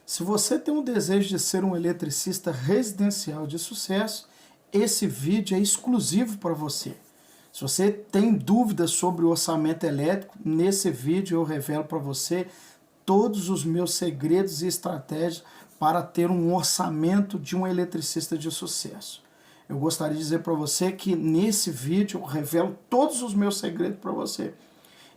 Se você tem um desejo de ser um eletricista residencial de sucesso, esse vídeo é exclusivo para você. Se você tem dúvidas sobre o orçamento elétrico, nesse vídeo eu revelo para você todos os meus segredos e estratégias para ter um orçamento de um eletricista de sucesso. Eu gostaria de dizer para você que nesse vídeo eu revelo todos os meus segredos para você.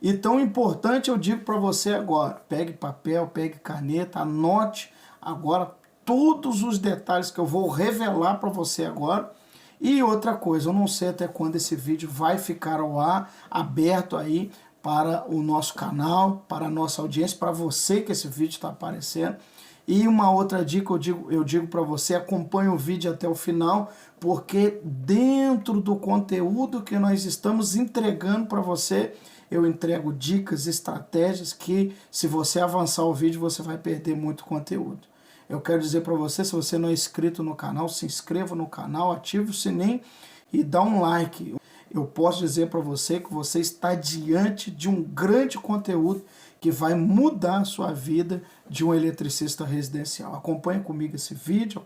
E tão importante eu digo para você agora, pegue papel, pegue caneta, anote agora todos os detalhes que eu vou revelar para você agora. E outra coisa, eu não sei até quando esse vídeo vai ficar ao ar, aberto aí para o nosso canal, para a nossa audiência, para você que esse vídeo está aparecendo. E uma outra dica eu digo para você, acompanhe o vídeo até o final, porque dentro do conteúdo que nós estamos entregando para você, eu entrego dicas, estratégias que, se você avançar o vídeo, você vai perder muito conteúdo. Eu quero dizer para você, se você não é inscrito no canal, se inscreva no canal, ative o sininho e dá um like. Eu posso dizer para você que você está diante de um grande conteúdo que vai mudar a sua vida de um eletricista residencial. Acompanhe comigo esse vídeo,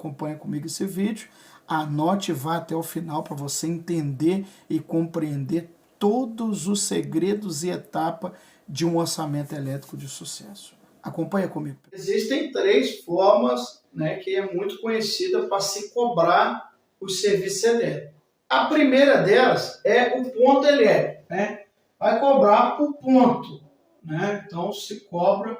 anote e vá até o final para você entender e compreender todos os segredos e etapas de um orçamento elétrico de sucesso. Acompanha comigo. Existem três formas, que é muito conhecida para se cobrar os serviços elétricos. A primeira delas é o ponto elétrico, Vai cobrar por ponto, Então se cobra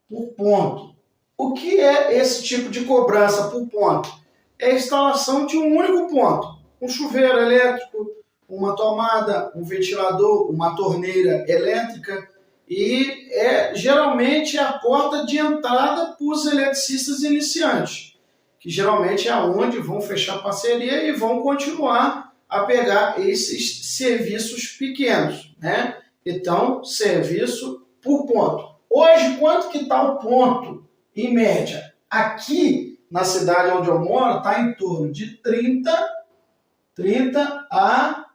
por ponto. O que é esse tipo de cobrança por ponto? É a instalação de um único ponto. Um chuveiro elétrico, uma tomada, um ventilador, uma torneira elétrica, e geralmente é a porta de entrada para os eletricistas iniciantes, que geralmente é onde vão fechar parceria e vão continuar a pegar esses serviços pequenos, Então, serviço por ponto. Hoje, quanto que está o ponto, em média? Aqui, na cidade onde eu moro, está em torno de 30 a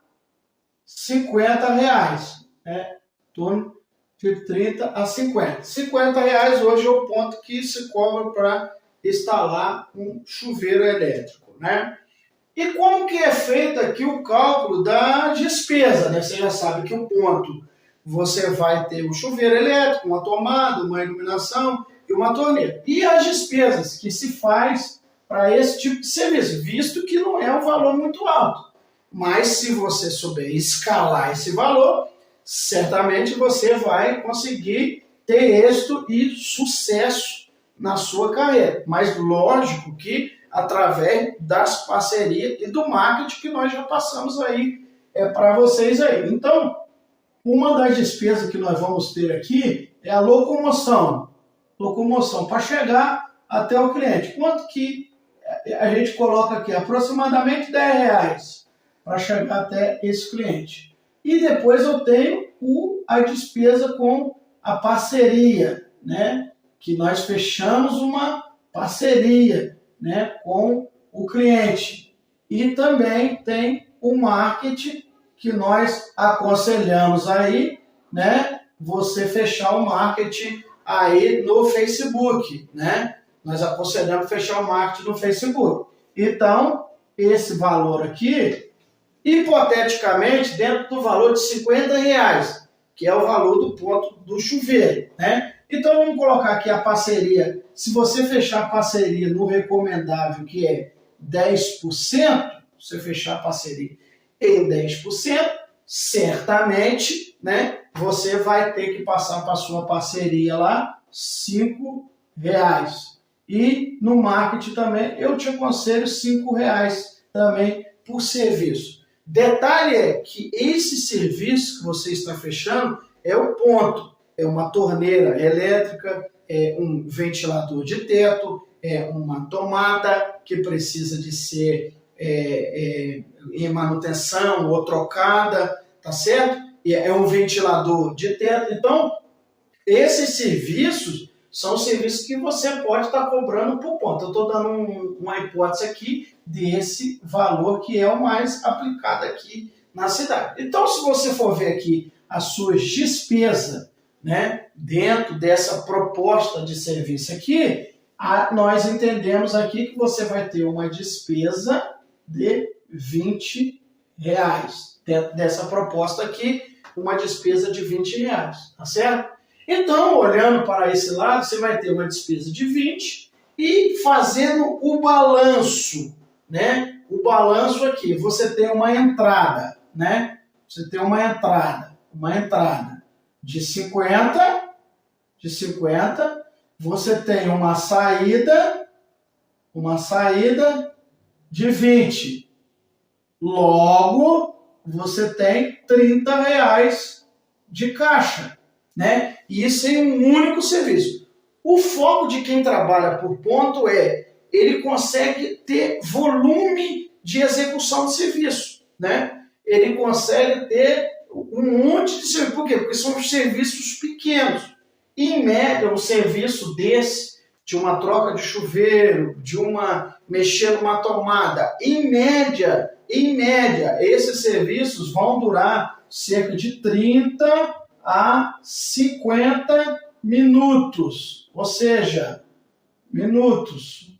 50 reais, Em torno de 30 a 50. 50 reais hoje é o ponto que se cobra para instalar um chuveiro elétrico, E como que é feito aqui o cálculo da despesa, Você já sabe que o ponto, você vai ter um chuveiro elétrico, uma tomada, uma iluminação e uma torneira. E as despesas que se faz para esse tipo de serviço, visto que não é um valor muito alto. Mas se você souber escalar esse valor, certamente você vai conseguir ter êxito e sucesso na sua carreira. Mas lógico que através das parcerias e do marketing que nós já passamos aí para vocês aí. Então, uma das despesas que nós vamos ter aqui é a locomoção. Locomoção para chegar até o cliente. Quanto que a gente coloca aqui? Aproximadamente 10 reais para chegar até esse cliente. E depois eu tenho a despesa com a parceria, Que nós fechamos uma parceria, com o cliente. E também tem o marketing que nós aconselhamos aí, Você fechar o marketing aí no Facebook, Nós aconselhamos fechar o marketing no Facebook. Então, esse valor aqui, hipoteticamente, dentro do valor de 50 reais, que é o valor do ponto do chuveiro, Então, vamos colocar aqui a parceria. Se você fechar a parceria no recomendável, que é 10%, você fechar a parceria em 10%, certamente, você vai ter que passar para a sua parceria lá 5 reais. E no marketing também, eu te aconselho 5 reais também por serviço. Detalhe é que esse serviço que você está fechando é o ponto. É uma torneira elétrica, é um ventilador de teto, é uma tomada que precisa de ser em manutenção ou trocada, tá certo? E é um ventilador de teto. Então, esses serviços são serviços que você pode estar cobrando por ponto. Eu estou dando uma hipótese aqui desse valor que é o mais aplicado aqui na cidade. Então, se você for ver aqui as suas despesas, dentro dessa proposta de serviço aqui, nós entendemos aqui que você vai ter uma despesa de R$ 20. Dentro dessa proposta aqui, uma despesa de R$ 20, tá certo? Então, olhando para esse lado, você vai ter uma despesa de 20 e fazendo o balanço, né? O balanço aqui, você tem uma entrada, né? Você tem uma entrada de 50, você tem uma saída de 20. Logo, você tem R$ 30 de caixa, né? E isso em um único serviço. O foco de quem trabalha por ponto ele consegue ter volume de execução de serviço, né? Ele consegue ter um monte de serviço. Por quê? Porque são serviços pequenos. Em média, um serviço desse, de uma troca de chuveiro, mexer numa tomada, em média, esses serviços vão durar cerca de 30 a 50 minutos. Ou seja, minutos.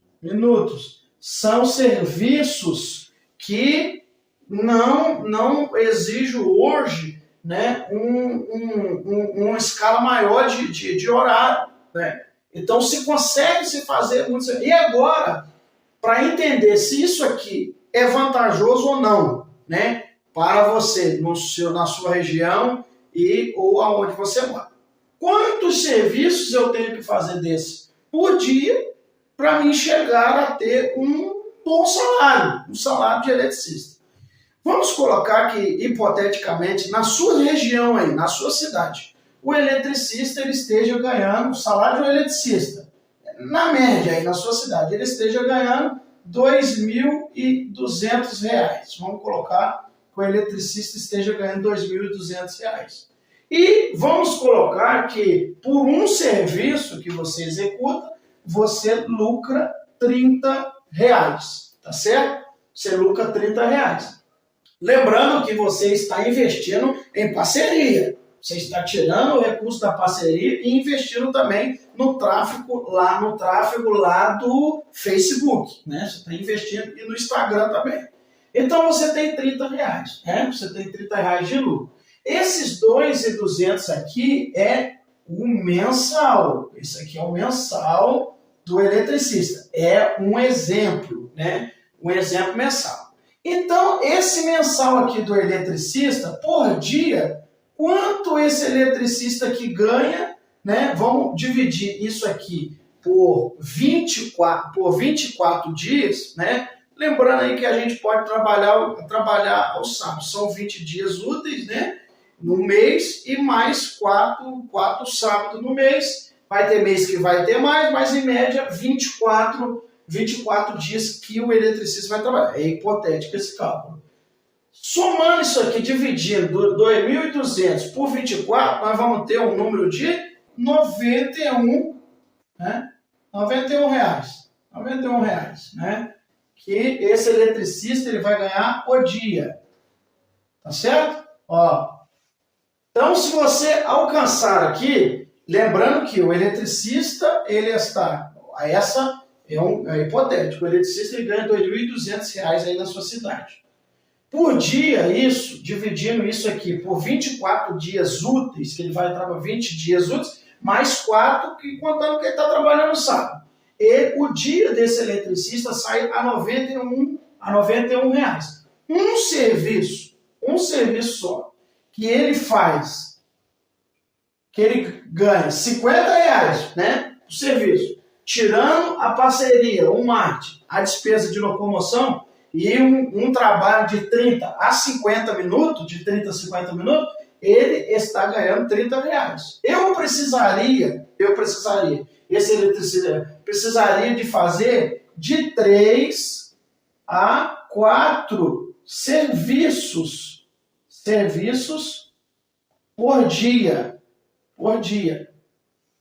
São serviços que não exigem hoje, né, uma escala maior de horário, né? Então se consegue se fazer muito. E agora, para entender se isso aqui é vantajoso ou não, né, para você na sua região ou aonde você mora. Quantos serviços eu tenho que fazer desse por dia para mim chegar a ter um bom salário, um salário de eletricista? Vamos colocar que, hipoteticamente, na sua região aí, na sua cidade, o eletricista ele esteja ganhando, o salário do eletricista, na média aí na sua cidade, ele esteja ganhando R$ 2.200. Vamos colocar que o eletricista esteja ganhando R$ 2.200. E vamos colocar que por um serviço que você executa, você lucra R$ 30, tá certo? Você lucra R$ 30. Lembrando que você está investindo em parceria. Você está tirando o recurso da parceria e investindo também no tráfego lá do Facebook, né? Você está investindo e no Instagram também. Então você tem R$ 30, né? Você tem R$ 30 de lucro. Esses 2.200 aqui é o mensal. Esse aqui é o mensal do eletricista. É um exemplo, né? Um exemplo mensal. Então, esse mensal aqui do eletricista, por dia, quanto esse eletricista aqui ganha, né? Vamos dividir isso aqui por 24 dias, né? Lembrando aí que a gente pode trabalhar aos sábados. São 20 dias úteis, né? No mês e mais 4 sábados no mês. Vai ter mês que vai ter mais, mas em média 24 dias que o eletricista vai trabalhar. É hipotético esse cálculo. Somando isso aqui, dividindo 2.200 por 24, nós vamos ter um número de 91, né? R$91, né? Que esse eletricista ele vai ganhar o dia. Tá certo? Ó. Então, se você alcançar aqui, lembrando que o eletricista, ele está... Essa é hipotético. O eletricista ele ganha R$2.200 aí na sua cidade. Por dia, dividindo isso aqui por 24 dias úteis, que ele vai trabalhar 20 dias úteis, mais 4, contando que ele está trabalhando no sábado. E o dia desse eletricista sai a R$91. Um serviço só, que ele faz, que ele ganha R$50, né, o serviço, tirando a parceria, o marketing, a despesa de locomoção, e um trabalho de 30 a 50 minutos, ele está ganhando R$30. Esse eletricista precisaria de fazer de 3 a 4 serviços por dia.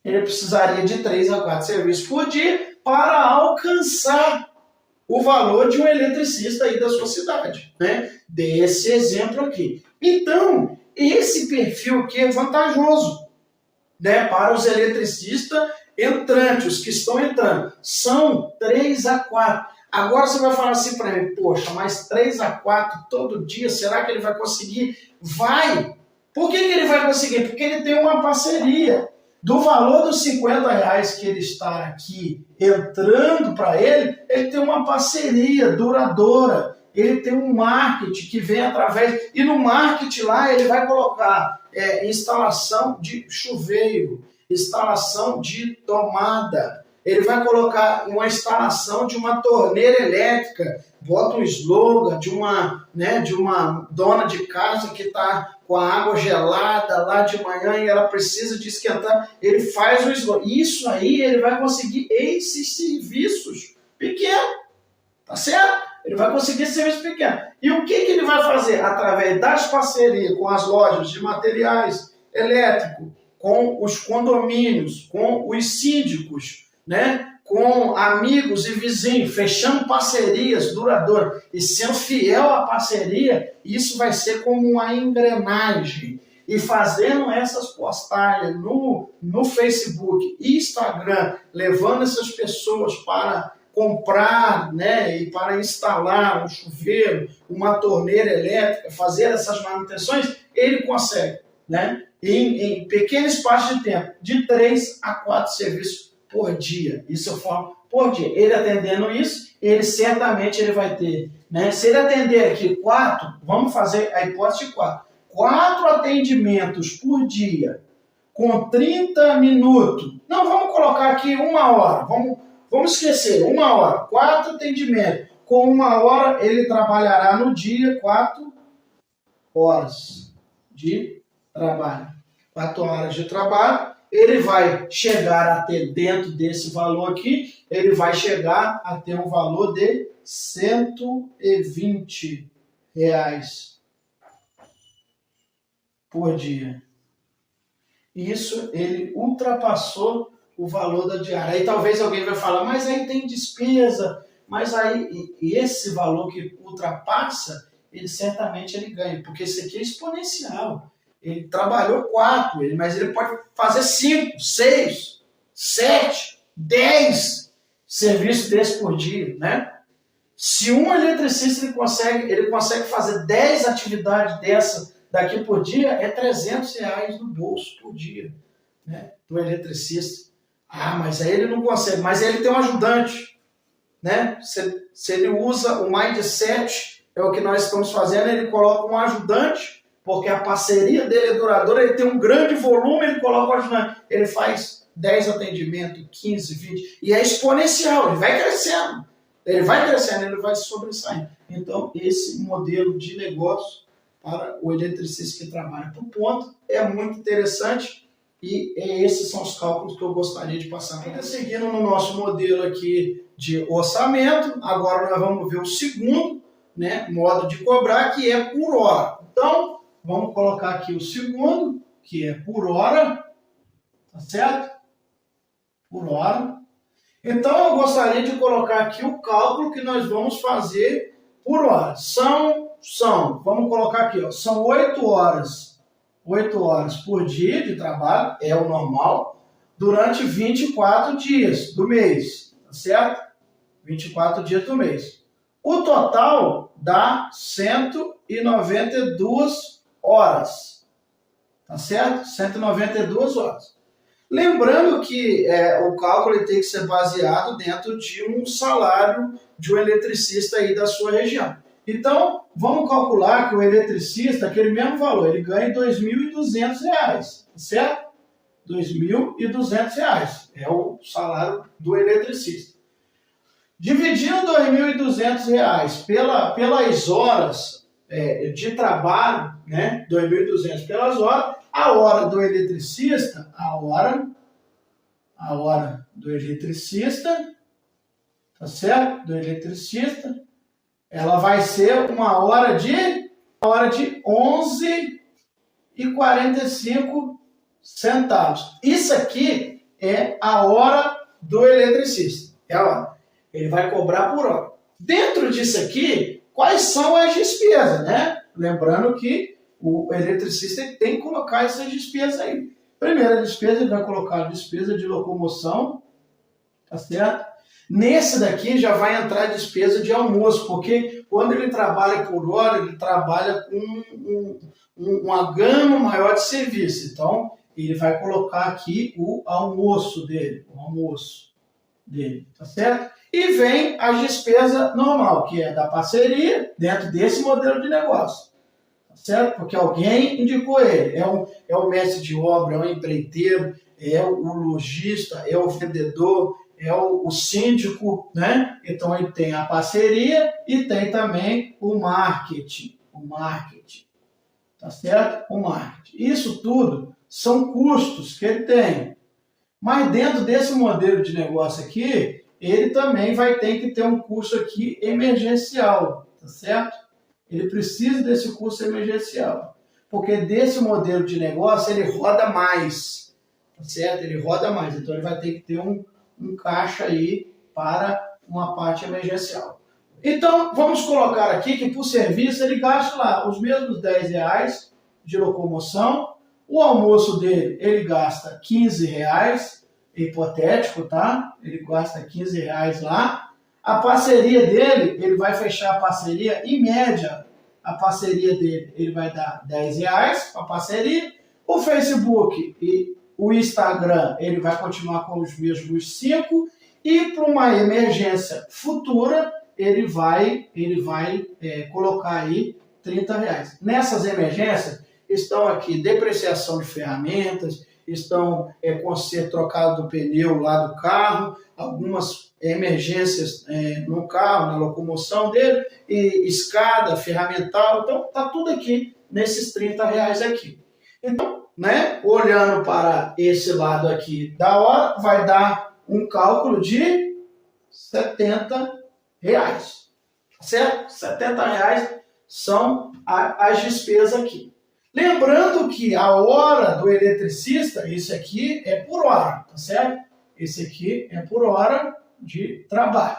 Ele precisaria de 3 a 4 serviços por dia para alcançar o valor de um eletricista aí da sua cidade, né? Desse exemplo aqui. Então, esse perfil aqui é vantajoso, né? Para os eletricistas, entrantes, os que estão entrando, são 3 a 4. Agora você vai falar assim para mim, poxa, mas 3 a 4 todo dia, será que ele vai conseguir? Vai! Por que ele vai conseguir? Porque ele tem uma parceria. Do valor dos R$50 que ele está aqui entrando para ele, ele tem uma parceria duradoura. Ele tem um marketing que vem através... E no marketing lá ele vai colocar instalação de chuveiro, instalação de tomada. Ele vai colocar uma instalação de uma torneira elétrica, bota um slogan de uma dona de casa que está com a água gelada lá de manhã e ela precisa de esquentar. Ele faz o slogan. Isso aí ele vai conseguir esses serviços pequenos, tá certo? Ele vai conseguir serviço pequeno. E o que ele vai fazer? Através das parcerias com as lojas de materiais elétricos, com os condomínios, com os síndicos, né? Com amigos e vizinhos, fechando parcerias duradouras e sendo fiel à parceria, isso vai ser como uma engrenagem. E fazendo essas postagens no Facebook e Instagram, levando essas pessoas para comprar, né, e para instalar um chuveiro, uma torneira elétrica, fazer essas manutenções, ele consegue, né, em pequeno espaço de tempo, de 3 a 4 serviços por dia. Isso eu falo por dia. Ele atendendo isso, ele certamente ele vai ter, né? Se ele atender aqui 4, vamos fazer a hipótese de 4. 4 atendimentos por dia, com 30 minutos. Não, vamos colocar aqui 1 hora. Vamos esquecer, 1 hora. 4 atendimentos. Com 1 hora, ele trabalhará no dia 4 horas de trabalho. 4 horas de trabalho. Ele vai chegar a ter, dentro desse valor aqui, ele vai chegar a ter um valor de R$120 por dia. Isso ele ultrapassou o valor da diária. Aí talvez alguém vai falar, mas aí tem despesa, mas aí e esse valor que ultrapassa, ele certamente ele ganha, porque isso aqui é exponencial. Ele trabalhou 4, mas ele pode fazer 5, 6, 7, 10 serviços desses por dia, né? Se um eletricista ele consegue fazer 10 atividades dessa daqui por dia, é R$300 no bolso por dia, né? Do eletricista. Ah, mas aí ele não consegue, mas ele tem um ajudante, né? Se ele usa o mindset, é o que nós estamos fazendo, ele coloca um ajudante, porque a parceria dele é duradoura, ele tem um grande volume, ele coloca o ajudante. Ele faz 10 atendimentos, 15, 20, e é exponencial, ele vai crescendo, ele vai se sobressaindo. Então, esse modelo de negócio para o eletricista que trabalha por ponto é muito interessante e esses são os cálculos que eu gostaria de passar para vocês. Seguindo no nosso modelo aqui de orçamento, agora nós vamos ver o segundo, né, modo de cobrar, que é por hora. Então, vamos colocar aqui o segundo, que é por hora, tá certo? Por hora. Então, eu gostaria de colocar aqui o cálculo que nós vamos fazer por hora. Vamos colocar aqui, ó, são 8 horas por dia de trabalho, é o normal, durante 24 dias do mês, tá certo? 24 dias do mês. O total dá 192 horas, tá certo? 192 horas. Lembrando que o cálculo tem que ser baseado dentro de um salário de um eletricista aí da sua região. Então, vamos calcular que o eletricista, aquele mesmo valor, ele ganha R$2.200, tá certo? R$2.200 é o salário do eletricista. Dividindo R$2.200 pelas horas de trabalho, né, 2.200 pelas horas, a hora do eletricista, tá certo? Do eletricista, ela vai ser uma hora de 11,45 centavos. Isso aqui é a hora do eletricista. É a hora. Ele vai cobrar por hora. Dentro disso aqui, quais são as despesas, né? Lembrando que o eletricista tem que colocar essas despesas aí. Primeira despesa, ele vai colocar a despesa de locomoção, tá certo? Nesse daqui já vai entrar a despesa de almoço, porque quando ele trabalha por hora, ele trabalha com uma gama maior de serviço. Então, ele vai colocar aqui o almoço dele, tá certo? E vem a despesa normal, que é da parceria, dentro desse modelo de negócio, tá certo? Porque alguém indicou ele, é o mestre de obra, é o empreiteiro, é o lojista, é o vendedor, é o síndico, né? Então ele tem a parceria e tem também o marketing, tá certo? O marketing. Isso tudo são custos que ele tem. Mas dentro desse modelo de negócio aqui, ele também vai ter que ter um custo aqui emergencial, tá certo? Ele precisa desse custo emergencial, porque desse modelo de negócio ele roda mais, tá certo? Ele roda mais, então ele vai ter que ter um caixa aí para uma parte emergencial. Então, vamos colocar aqui que por serviço ele gasta lá os mesmos R$10 de locomoção, o almoço dele ele gasta R$15, hipotético, tá? Ele gasta R$15 lá. A parceria dele, ele vai fechar a parceria, em média, a parceria dele, ele vai dar R$10 para a parceria. O Facebook e o Instagram, ele vai continuar com os mesmos 5, e para uma emergência futura, ele vai colocar aí R$30. Nessas emergências, estão aqui depreciação de ferramentas, estão conserto trocado do pneu lá do carro, algumas emergências no carro, na locomoção dele, e escada, ferramental, então está tudo aqui nesses R$30 aqui. Então, né, olhando para esse lado aqui da hora, vai dar um cálculo de R$70, certo? R$70 são as despesas aqui. Lembrando que a hora do eletricista, isso aqui é por hora, tá certo? Esse aqui é por hora de trabalho.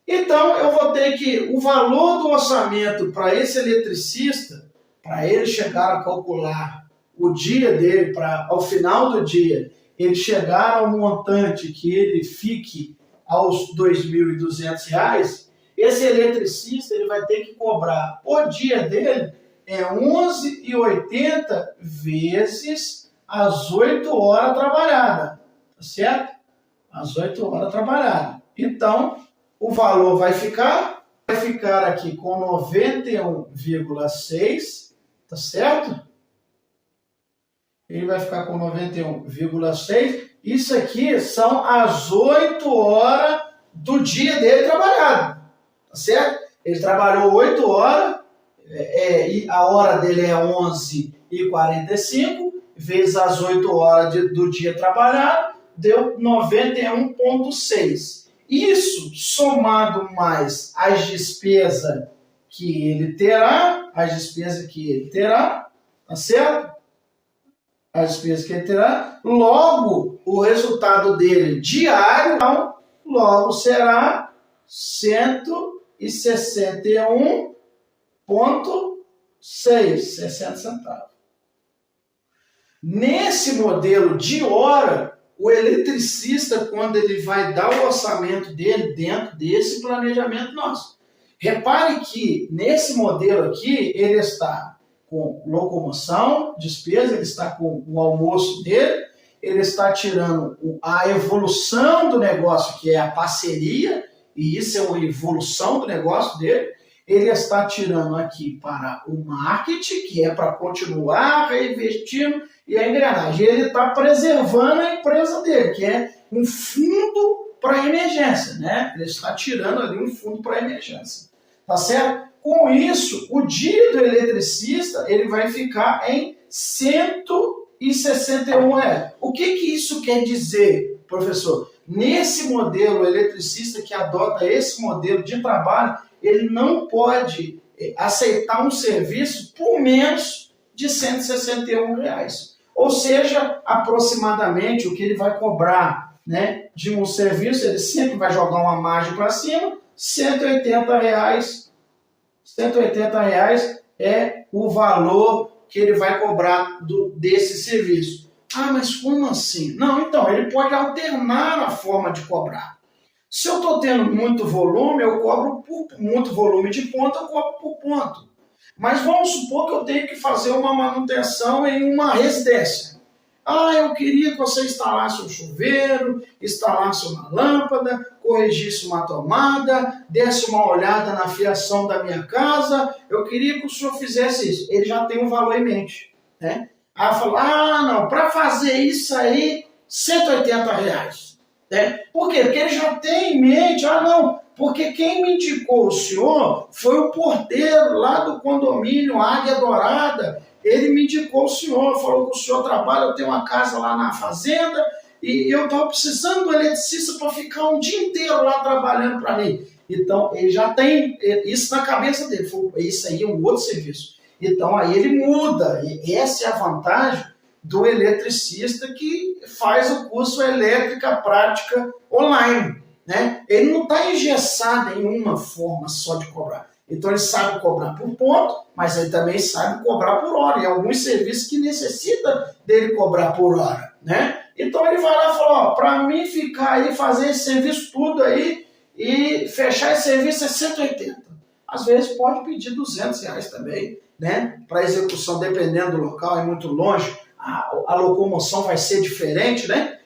Então, eu vou ter que, o valor do orçamento para esse eletricista, para ele chegar a calcular o dia dele, para ao final do dia, ele chegar ao montante que ele fique aos R$2.200, esse eletricista ele vai ter que cobrar o dia dele 11,80 vezes as 8 horas trabalhadas, tá certo? As 8 horas trabalhadas. Então, o valor vai ficar aqui com 91,6, tá certo? Ele vai ficar com 91,6. Isso aqui são as 8 horas do dia dele trabalhado, tá certo? Ele trabalhou 8 horas, e a hora dele é 11h45, vezes as 8 horas do dia trabalhado, deu 91,6. Isso somado mais as despesas que ele terá, tá certo? As despesas que ele terá, logo o resultado dele diário, então, logo será 161,6, 60 centavos. Nesse modelo de hora, o eletricista, quando ele vai dar o orçamento dele dentro desse planejamento nosso. Repare que nesse modelo aqui, ele está com locomoção, despesa, ele está com o almoço dele, ele está tirando a evolução do negócio, que é a parceria, e isso é uma evolução do negócio dele. Ele está tirando aqui para o marketing, que é para continuar reinvestindo, e a engrenagem. Ele está preservando a empresa dele, que é um fundo para emergência, né? Ele está tirando ali um fundo para emergência, tá certo? Com isso, o dia do eletricista ele vai ficar em R$161. O que isso quer dizer, professor? Nesse modelo, o eletricista que adota esse modelo de trabalho, ele não pode aceitar um serviço por menos de R$161. Ou seja, aproximadamente o que ele vai cobrar, né, de um serviço, ele sempre vai jogar uma margem para cima, R$180. R$180 é o valor que ele vai cobrar desse serviço. Ah, mas como assim? Não, então, ele pode alternar a forma de cobrar. Se eu estou tendo muito volume, eu cobro por muito volume de ponto, eu cobro por ponto. Mas vamos supor que eu tenho que fazer uma manutenção em uma residência. Ah, eu queria que você instalasse um chuveiro, instalasse uma lâmpada, corrigisse uma tomada, desse uma olhada na fiação da minha casa. Eu queria que o senhor fizesse isso. Ele já tem um valor em mente, né? Aí falou, não, para fazer isso aí, R$ 180. Né? Por quê? Porque ele já tem em mente, não, porque quem me indicou o senhor foi o porteiro lá do condomínio Águia Dourada. Ele me indicou o senhor, falou que o senhor trabalha, eu tenho uma casa lá na fazenda e eu estava precisando do eletricista para ficar um dia inteiro lá trabalhando para mim. Então, ele já tem isso na cabeça dele. Falou, isso aí é um outro serviço. Então, aí ele muda. E essa é a vantagem do eletricista que faz o curso Elétrica Prática online. Né? Ele não está engessado em uma forma só de cobrar. Então ele sabe cobrar por ponto, mas ele também sabe cobrar por hora. E alguns serviços que necessitam dele cobrar por hora. Né? Então ele vai lá e fala, para mim ficar aí, fazer esse serviço tudo aí e fechar esse serviço é 180. Às vezes pode pedir R$ 200 também, né? Para execução, dependendo do local, é muito longe, a locomoção vai ser diferente, né?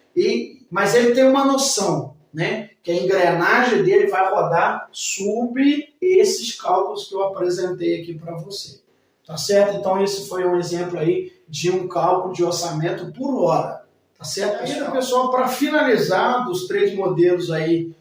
Mas ele tem uma noção, né? Que a engrenagem dele vai rodar sobre esses cálculos que eu apresentei aqui para você. Tá certo? Então esse foi um exemplo aí de um cálculo de orçamento por hora. Tá certo? Aí, pessoal, para finalizar, dos 3 modelos aí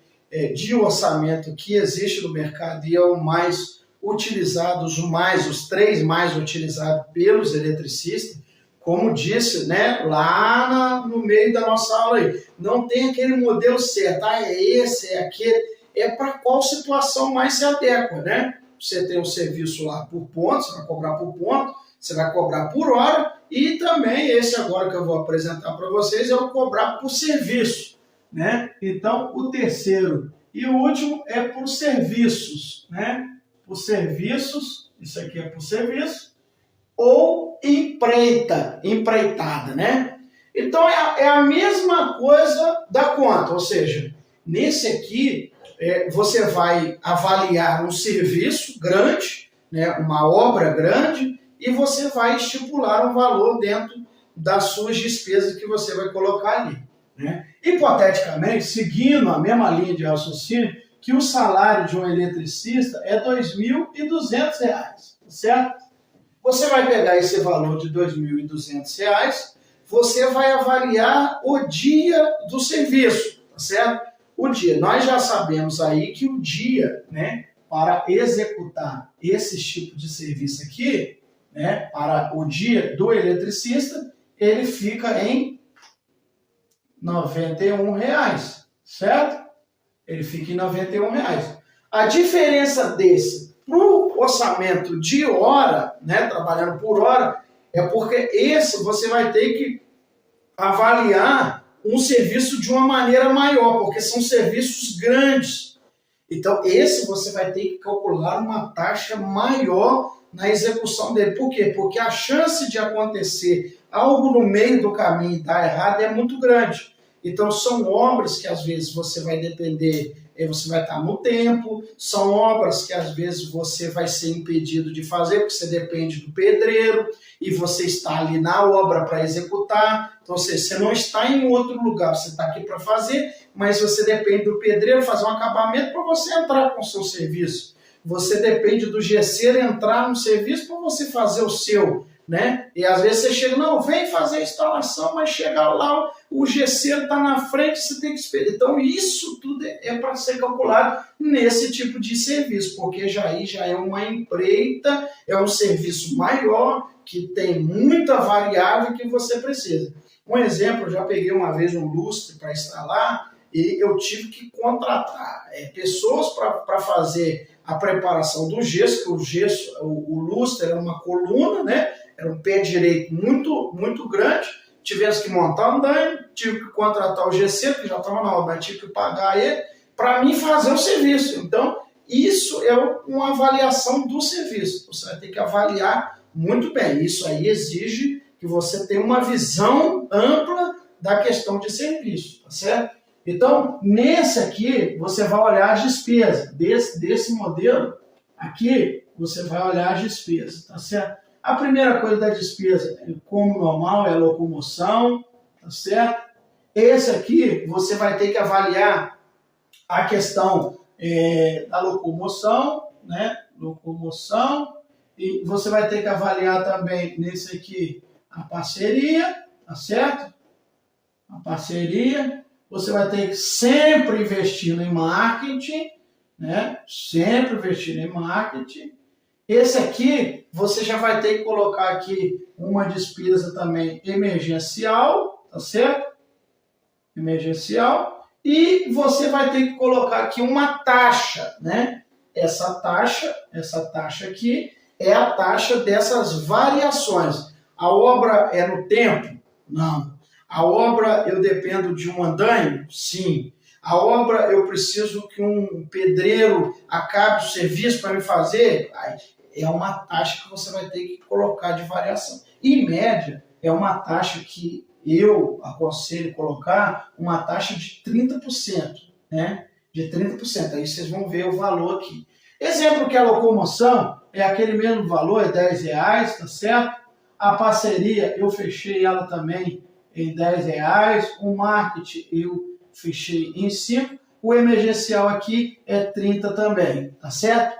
de orçamento que existe no mercado e é o mais utilizado, os 3 mais utilizados pelos eletricistas, como disse, né, lá no meio da nossa aula aí, não tem aquele modelo certo, é esse, é aquele, é para qual situação mais se adequa, né? Você tem um serviço lá por ponto, você vai cobrar por ponto, você vai cobrar por hora, e também esse agora que eu vou apresentar para vocês é o cobrar por serviço, né? Então, o terceiro e o último é por serviços, né? Por serviços, isso aqui é por serviço, ou empreitada, né? Então é a mesma coisa da conta, ou seja, nesse aqui você vai avaliar um serviço grande, né, uma obra grande, e você vai estipular um valor dentro das suas despesas que você vai colocar ali. Né? Hipoteticamente, seguindo a mesma linha de raciocínio, que o salário de um eletricista é R$ 2.200, certo? Você vai pegar esse valor de R$ 2.200, você vai avaliar o dia do serviço, tá certo? O dia, nós já sabemos aí que o dia, né, para executar esse tipo de serviço aqui, né, para o dia do eletricista, ele fica em R$ 91, certo? Ele fica em R$ 91. A diferença desse para o orçamento de hora, né, trabalhando por hora, é porque esse você vai ter que avaliar um serviço de uma maneira maior, porque são serviços grandes. Então, esse você vai ter que calcular uma taxa maior na execução dele. Por quê? Porque a chance de acontecer algo no meio do caminho e dar errado é muito grande. Então, são obras que às vezes você vai depender, você vai estar no tempo, são obras que às vezes você vai ser impedido de fazer, porque você depende do pedreiro, e você está ali na obra para executar. Então, você não está em outro lugar, você está aqui para fazer, mas você depende do pedreiro fazer um acabamento para você entrar com o seu serviço. Você depende do gesseiro entrar no serviço para você fazer o seu, né? E às vezes você chega, não, vem fazer a instalação, mas chega lá, o gesseiro está na frente, você tem que esperar. Então isso tudo é para ser calculado nesse tipo de serviço, porque já é uma empreita, é um serviço maior, que tem muita variável que você precisa. Um exemplo, eu já peguei uma vez um lustre para instalar e eu tive que contratar pessoas para fazer a preparação do gesso, que o lustre era uma coluna, né? Era um pé direito muito, muito grande, tivemos que montar um andaime, tive que contratar o gesseiro, que já estava na obra, tive que pagar ele, para mim fazer o serviço. Então, isso é uma avaliação do serviço. Você vai ter que avaliar muito bem. Isso aí exige que que você tenha uma visão ampla da questão de serviço, tá certo? Então, nesse aqui, você vai olhar as despesas. Desse modelo aqui, você vai olhar as despesas, tá certo? A primeira coisa da despesa, como normal, é a locomoção, tá certo? Esse aqui, você vai ter que avaliar a questão da locomoção, né? Locomoção. E você vai ter que avaliar também, nesse aqui, a parceria, tá certo? A parceria. Você vai ter que sempre investindo em marketing, né? Sempre investindo em marketing. Esse aqui, você já vai ter que colocar aqui uma despesa também emergencial, tá certo? Emergencial. E você vai ter que colocar aqui uma taxa, né? Essa taxa aqui é a taxa dessas variações. A obra é no tempo? Não. A obra eu dependo de um andaime? Sim. A obra eu preciso que um pedreiro acabe o serviço para me fazer? É uma taxa que você vai ter que colocar de variação. Em média, é uma taxa que eu aconselho colocar uma taxa de 30%, né? De 30%. Aí vocês vão ver o valor aqui. Exemplo que a locomoção é aquele mesmo valor, é R$10, tá certo? A parceria eu fechei ela também em R$10. O marketing eu fechei em 5. O emergencial aqui é 30 também, tá certo?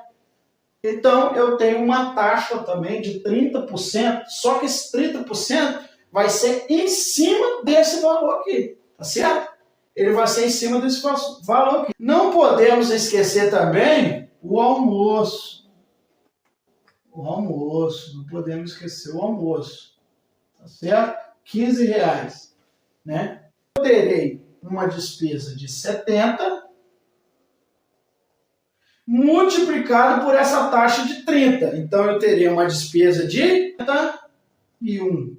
Então eu tenho uma taxa também de 30%, só que esse 30% vai ser em cima desse valor aqui, tá certo? Ele vai ser em cima desse valor aqui. Não podemos esquecer também o almoço. O almoço, não podemos esquecer o almoço, tá certo? R$15, né? Eu terei uma despesa de 70 multiplicado por essa taxa de 30. Então eu teria uma despesa de 31,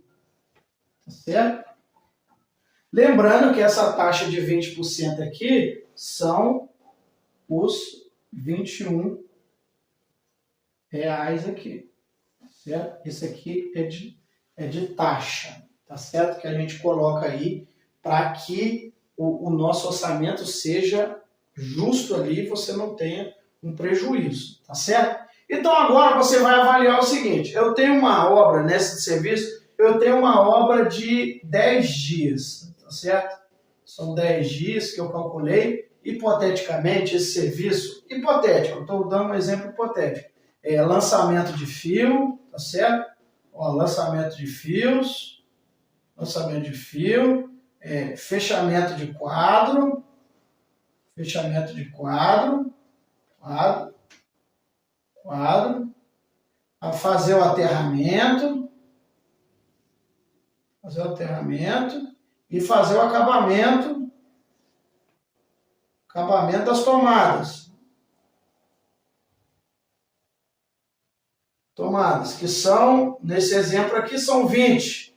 tá certo? Lembrando que essa taxa de 20% aqui são os R$21 aqui, certo? Esse aqui é de taxa, tá certo? Que a gente coloca aí para que o nosso orçamento seja justo ali, você não tenha um prejuízo, tá certo? Então agora você vai avaliar o seguinte, eu tenho uma obra nesse serviço, eu tenho uma obra de 10 dias, tá certo? São 10 dias que eu calculei, hipoteticamente esse serviço, hipotético, eu estou dando um exemplo hipotético, lançamento de fio, tá certo? Ó, lançamento de fios, fechamento de quadro, a fazer o aterramento, e fazer o acabamento das tomadas. Que são, nesse exemplo aqui, são 20.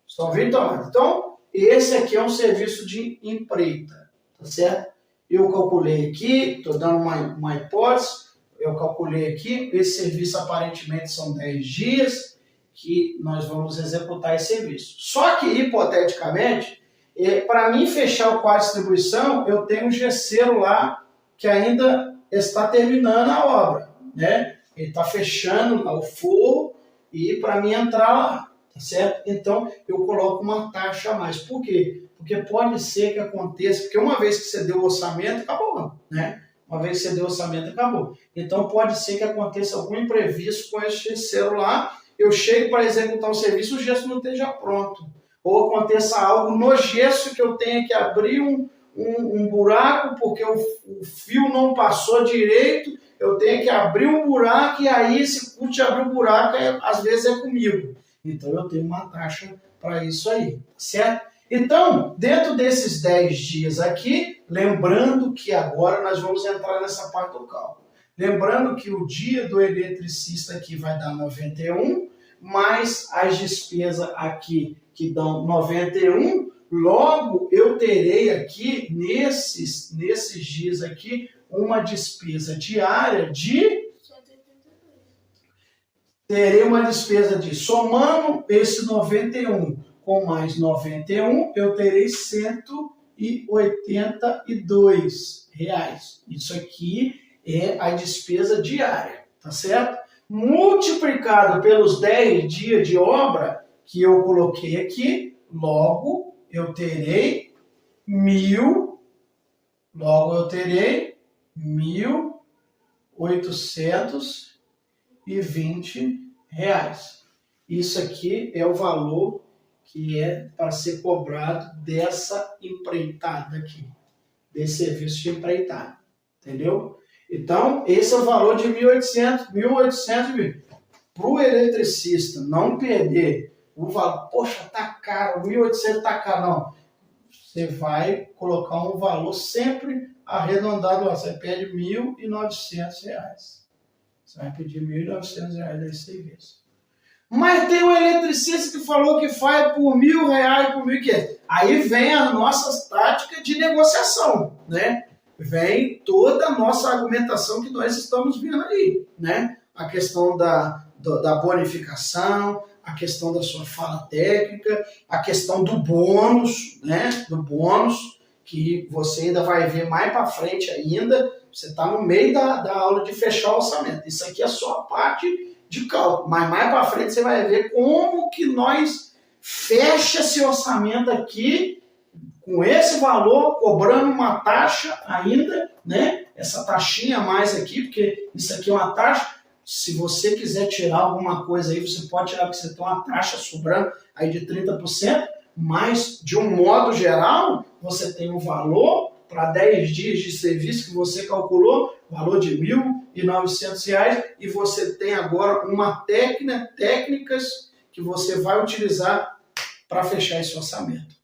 São 20 tomadas. Então, esse aqui é um serviço de empreita, tá certo? Eu calculei aqui, estou dando uma hipótese, eu calculei aqui, esse serviço aparentemente são 10 dias que nós vamos executar esse serviço. Só que, hipoteticamente, para mim fechar o quadro de distribuição, eu tenho um gesseiro lá que ainda está terminando a obra, né? Ele está fechando lá o forro e para mim entrar lá, tá certo? Então, eu coloco uma taxa a mais. Por quê? Porque pode ser que aconteça, porque uma vez que você deu o orçamento, acabou, né? Uma vez que você deu o orçamento, acabou. Então, pode ser que aconteça algum imprevisto com esse gesseiro lá, eu chego para executar o serviço, o gesso não esteja pronto. Ou aconteça algo no gesso que eu tenha que abrir um buraco porque o fio não passou direito, eu tenho que abrir um buraco e aí esse custo de abrir um buraco às vezes é comigo. Então eu tenho uma taxa para isso aí, certo? Então, dentro desses 10 dias aqui, lembrando que agora nós vamos entrar nessa parte do cálculo. Lembrando que o dia do eletricista aqui vai dar 91, mais as despesas aqui que dão 91, logo eu terei aqui, nesses dias aqui, uma despesa diária de terei uma despesa de, somando esse 91 com mais 91, eu terei R$182. Isso aqui é a despesa diária, tá certo? Multiplicado pelos 10 dias de obra que eu coloquei aqui, logo eu terei R$1.820. Isso aqui é o valor que é para ser cobrado dessa empreitada aqui, desse serviço de empreitada, entendeu? Então, esse é o valor de 1.800. Para o eletricista não perder o valor, poxa, tá caro, 1.800 tá caro, não. Você vai colocar um valor sempre arredondado lá, você pede R$1.900. Você vai pedir R$1.900 desse serviço. Mas tem um eletricista que falou que faz por R$1.000, por R$1.500. Aí vem a nossa tática de negociação, né? Vem toda a nossa argumentação que nós estamos vendo aí, né? A questão da bonificação, a questão da sua fala técnica, a questão do bônus, né? Do bônus, que você ainda vai ver mais para frente ainda. Você está no meio da aula de fechar o orçamento. Isso aqui é só a parte de cálculo, mas mais para frente você vai ver como que nós fecha esse orçamento aqui com esse valor, cobrando uma taxa ainda, né? Essa taxinha a mais aqui, porque isso aqui é uma taxa. Se você quiser tirar alguma coisa aí, você pode tirar, porque você tem uma taxa sobrando aí de 30%, mas de um modo geral, você tem um valor para 10 dias de serviço que você calculou, valor de R$1.900, e você tem agora uma técnicas que você vai utilizar para fechar esse orçamento.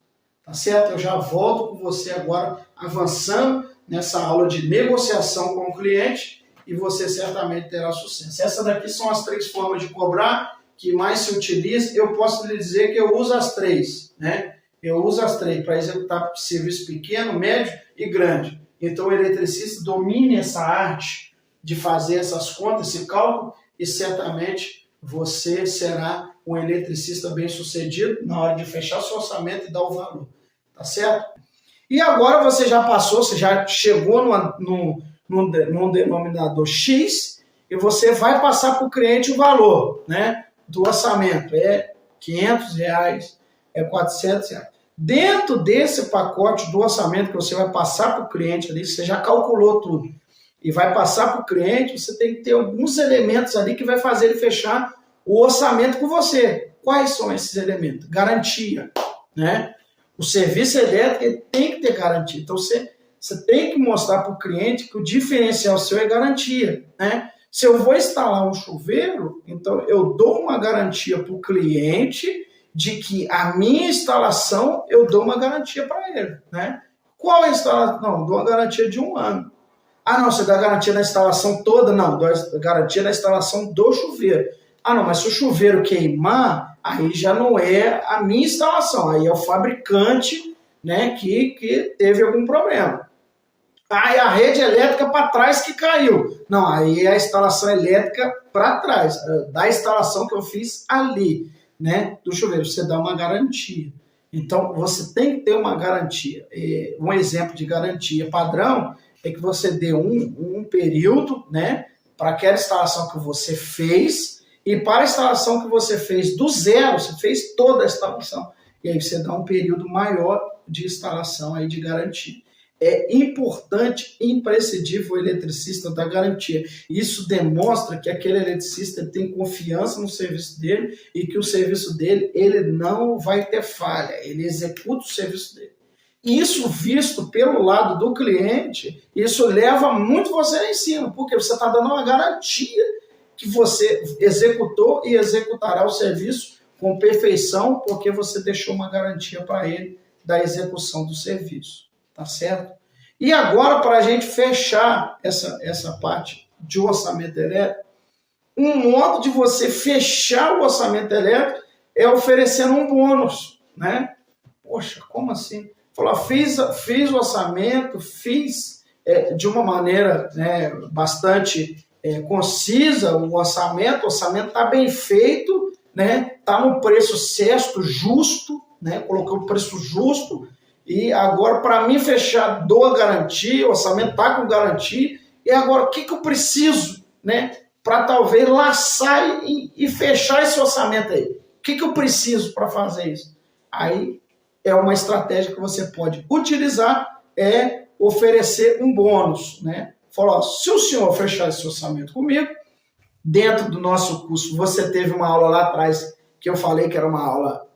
Tá certo? Eu já volto com você agora, avançando nessa aula de negociação com o cliente, e você certamente terá sucesso. Essas daqui são as 3 formas de cobrar que mais se utiliza. Eu posso lhe dizer que eu uso as 3, né? Eu uso as 3 para executar serviço pequeno, médio e grande. Então o eletricista domine essa arte de fazer essas contas, esse cálculo, e certamente você será um eletricista bem-sucedido na hora de fechar seu orçamento e dar o valor. Tá certo? E agora você já passou, você já chegou num denominador X, e você vai passar para o cliente o valor, né, do orçamento. É R$500, é R$400. Dentro desse pacote do orçamento que você vai passar para o cliente ali, você já calculou tudo, e vai passar para o cliente, você tem que ter alguns elementos ali que vai fazer ele fechar o orçamento com você. Quais são esses elementos? Garantia, né? O serviço elétrico tem que ter garantia. Então, você tem que mostrar para o cliente que o diferencial seu é garantia, né? Se eu vou instalar um chuveiro, então eu dou uma garantia para o cliente de que a minha instalação, eu dou uma garantia para ele, né? Qual é a instalação? Não, eu dou uma garantia de 1 ano. Ah, não, você dá garantia na instalação toda? Não, dou garantia na instalação do chuveiro. Ah, não, mas se o chuveiro queimar, aí já não é a minha instalação, aí é o fabricante, né, que teve algum problema. Aí a rede elétrica para trás que caiu. Não, aí é a instalação elétrica para trás, da instalação que eu fiz ali, né, do chuveiro. Você dá uma garantia. Então, você tem que ter uma garantia. Um exemplo de garantia padrão é que você dê um período, né, para aquela instalação que você fez, e para a instalação que você fez do zero, você fez toda a instalação. E aí você dá um período maior de instalação aí de garantia. É importante, imprescindível o eletricista da garantia. Isso demonstra que aquele eletricista tem confiança no serviço dele e que o serviço dele ele não vai ter falha, ele executa o serviço dele. Isso visto pelo lado do cliente, isso leva muito você lá em cima, porque você está dando uma garantia que você executou e executará o serviço com perfeição, porque você deixou uma garantia para ele da execução do serviço. Tá certo? E agora, para a gente fechar essa parte de orçamento elétrico, um modo de você fechar o orçamento elétrico é oferecendo um bônus, né? Poxa, como assim? Falou, fiz o orçamento, fiz de uma maneira, né, bastante concisa o orçamento está bem feito, né? Está no preço certo, justo, né? Coloquei o preço justo, e agora para mim fechar, dou a garantia, o orçamento está com garantia, e agora o que eu preciso, né? Para talvez laçar e fechar esse orçamento aí. O que eu preciso para fazer isso? Aí é uma estratégia que você pode utilizar, oferecer um bônus, né? Falar, se o senhor fechar esse orçamento comigo, dentro do nosso curso, você teve uma aula lá atrás que eu falei que era uma aula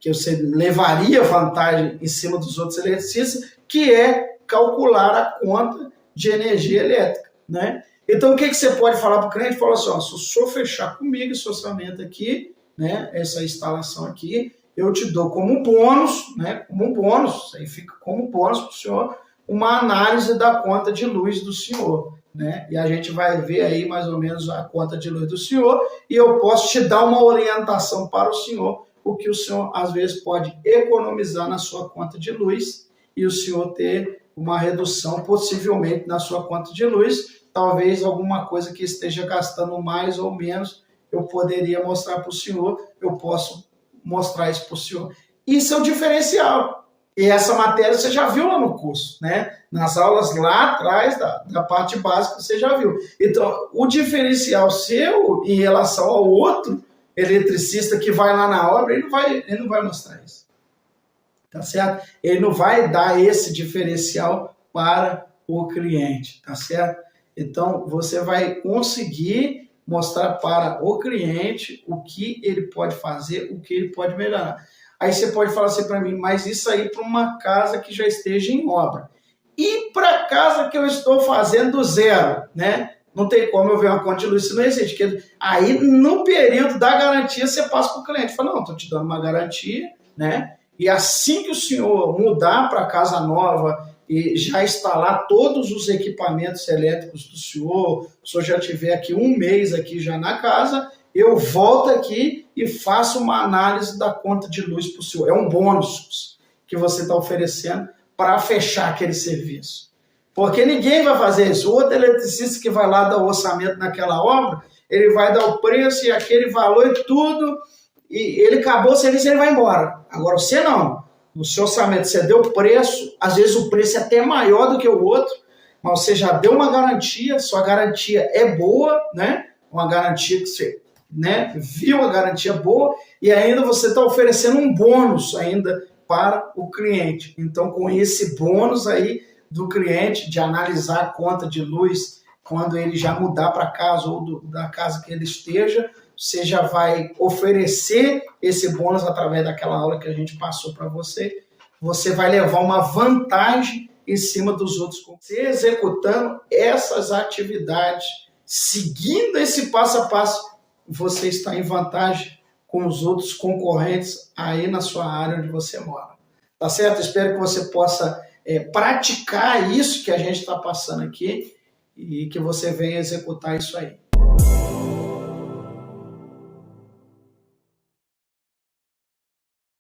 que você levaria vantagem em cima dos outros eletricistas, que é calcular a conta de energia elétrica, né? Então, o que você pode falar para o cliente? Fala assim, se o senhor fechar comigo esse orçamento aqui, né, essa instalação aqui, eu te dou como bônus, né, como bônus, aí fica como bônus para o senhor, uma análise da conta de luz do senhor, né? E a gente vai ver aí mais ou menos a conta de luz do senhor, e eu posso te dar uma orientação para o senhor, o que o senhor às vezes pode economizar na sua conta de luz, e o senhor ter uma redução possivelmente na sua conta de luz. Talvez alguma coisa que esteja gastando mais ou menos, eu poderia mostrar para o senhor, eu posso mostrar isso para o senhor. Isso é o diferencial. E essa matéria você já viu lá no curso, né? Nas aulas lá atrás, da parte básica, você já viu. Então, o diferencial seu em relação ao outro eletricista que vai lá na obra, ele não vai mostrar isso. Tá certo? Ele não vai dar esse diferencial para o cliente, tá certo? Então, você vai conseguir mostrar para o cliente o que ele pode fazer, o que ele pode melhorar. Aí você pode falar assim para mim, mas isso aí para uma casa que já esteja em obra. E para a casa que eu estou fazendo do zero, né? Não tem como eu ver uma conta de luz, isso não existe. Aí, no período da garantia, você passa para o cliente. Fala, não, estou te dando uma garantia, né? E assim que o senhor mudar para a casa nova e já instalar todos os equipamentos elétricos do senhor, o senhor já tiver aqui um mês aqui já na casa, eu volto aqui e faço uma análise da conta de luz para o senhor. É um bônus que você está oferecendo para fechar aquele serviço. Porque ninguém vai fazer isso. O outro eletricista que vai lá dar o orçamento naquela obra, ele vai dar o preço e aquele valor e tudo, e ele acabou o serviço e ele vai embora. Agora você não. No seu orçamento você deu o preço, às vezes o preço é até maior do que o outro, mas você já deu uma garantia, sua garantia é boa, né? Uma garantia que você, né, viu a garantia boa, e ainda você está oferecendo um bônus ainda para o cliente. Então, com esse bônus aí do cliente, de analisar a conta de luz quando ele já mudar para casa ou da casa que ele esteja, você já vai oferecer esse bônus através daquela aula que a gente passou para você. Você vai levar uma vantagem em cima dos outros. Você executando essas atividades, seguindo esse passo a passo, você está em vantagem com os outros concorrentes aí na sua área onde você mora. Tá certo? Espero que você possa praticar isso que a gente está passando aqui e que você venha executar isso aí.